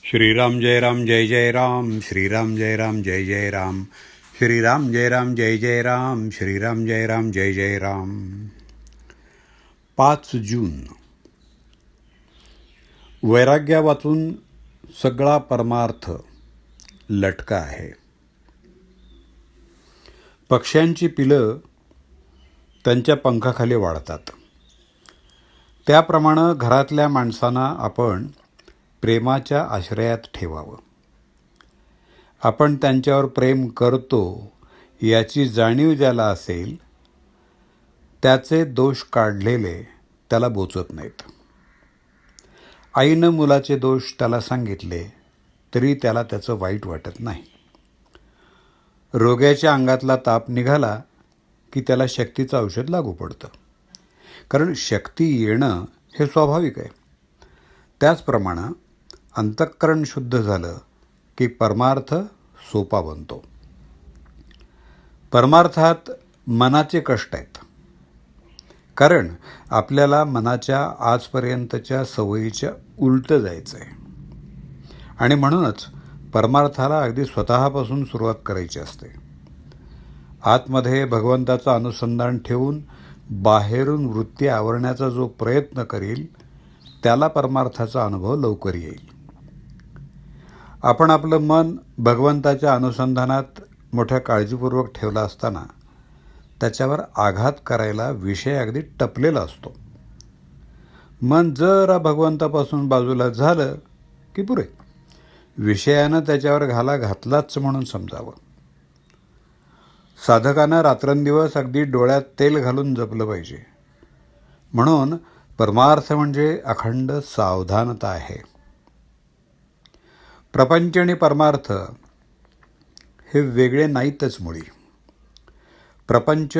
श्रीराम जय राम जय जय राम, श्रीराम जय राम जय जय राम, श्रीराम जय राम जय जय राम, श्रीराम जय राम जय जय राम. 5 जून. वैराग्या वाचून सगळा परमार्थ लटका आहे. पक्ष्यांची पिलं त्यांच्या पंखाखाली वाढतात. त्याप्रमाणे घरातल्या माणसांना आपण प्रेमाच्या आश्रयात ठेवावं. आपण त्यांच्यावर प्रेम करतो याची जाणीव ज्याला असेल त्याचे दोष काढलेले त्याला बोचत नाहीत. आईनं मुलाचे दोष त्याला सांगितले तरी त्याला त्याचं वाईट वाटत नाही. रोग्याच्या अंगातला ताप निघाला की त्याला शक्तीचं औषध लागू पडतं, कारण शक्ती येणं हे स्वाभाविक आहे. त्याचप्रमाणे अंतःकरण शुद्ध झालं की परमार्थ सोपा बनतो. परमार्थात मनाचे कष्ट आहेत, कारण आपल्याला मनाच्या आजपर्यंतच्या सवयीच्या उलटं जायचं आहे आणि म्हणूनच परमार्थाला अगदी स्वतःपासून सुरुवात करायची असते. आतमध्ये भगवंताचं अनुसंधान ठेवून बाहेरून वृत्ती आवरण्याचा जो प्रयत्न करील त्याला परमार्थाचा अनुभव लवकर येईल. आपण आपलं मन भगवंताच्या अनुसंधानात मोठ्या काळजीपूर्वक ठेवलं असताना त्याच्यावर आघात करायला विषय अगदी टपलेला असतो. मन जरा भगवंतापासून बाजूला झालं की पुरे, विषयानं त्याच्यावर घाला घातलाच म्हणून समजावं. साधकानं रात्रंदिवस अगदी डोळ्यात तेल घालून जपलं पाहिजे. म्हणून परमार्थ म्हणजे अखंड सावधानता आहे. प्रपंच आणि परमार्थ हे वेगळे नाहीतच मुळी. प्रपंच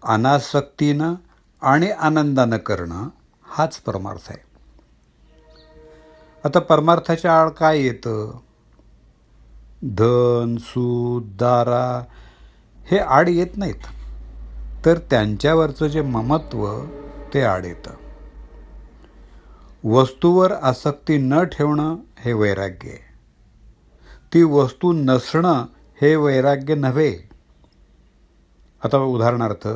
अनासक्तीनं आणि आनंदानं करणं हाच परमार्थ आहे. आता परमार्थाच्या आड काय येतं? धन, सूत, दारा हे आड येत नाहीत, तर त्यांच्यावरचं जे ममत्व ते आड येतं. वस्तूवर आसक्ती न ठेवणं हे वैराग्य आहे. ती वस्तू नसणं हे वैराग्य नव्हे. आता उदाहरणार्थ,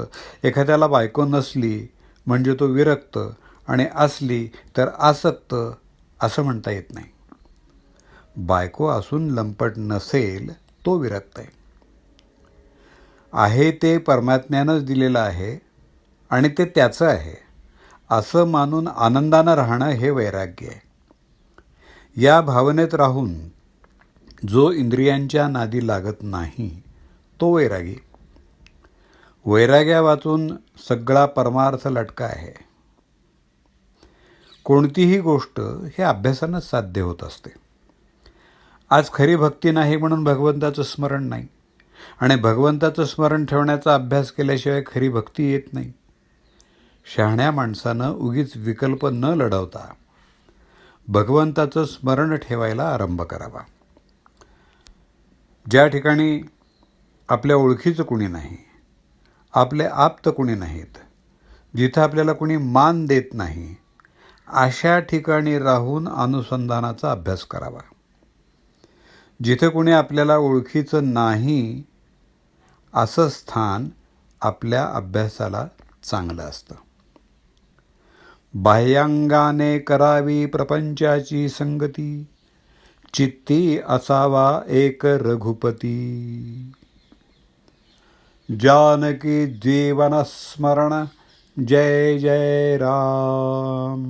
एखाद्याला बायको नसली म्हणजे तो विरक्त आणि असली तर आसक्त असं म्हणता येत नाही. बायको असून लंपट नसेल तो विरक्त आहे. आहे ते परमात्म्यानंच दिलेलं आहे आणि ते त्याचं आहे असं मानून आनंदानं राहणं हे वैराग्य आहे. या भावनेत राहून जो इंद्रियांच्या नादी लागत नाही तो वैरागी. वैराग्या वाचून सगळा परमार्थ लटका आहे. कोणतीही गोष्ट हे अभ्यासानंच साध्य होत असते. आज खरी भक्ती नाही म्हणून भगवंताचं स्मरण नाही, आणि भगवंताचं स्मरण ठेवण्याचा अभ्यास केल्याशिवाय खरी भक्ती येत नाही. शहाण्या माणसानं उगीच विकल्प न लढवता भगवंताचं स्मरण ठेवायला आरंभ करावा. ज्या ठिकाणी आपल्या ओळखीचं कुणी नाही, आपले आप्त कुणी नाहीत, जिथं आपल्याला कुणी मान देत नाही, अशा ठिकाणी राहून अनुसंधानाचा अभ्यास करावा. जिथं कुणी आपल्याला ओळखीचं नाही असं स्थान आपल्या अभ्यासाला चांगलं असतं. बाह्यांगाने करावी प्रपंचाची संगती, चित्ती असावा एक रघुपती. जानकी जीवन स्मरण जय जय राम.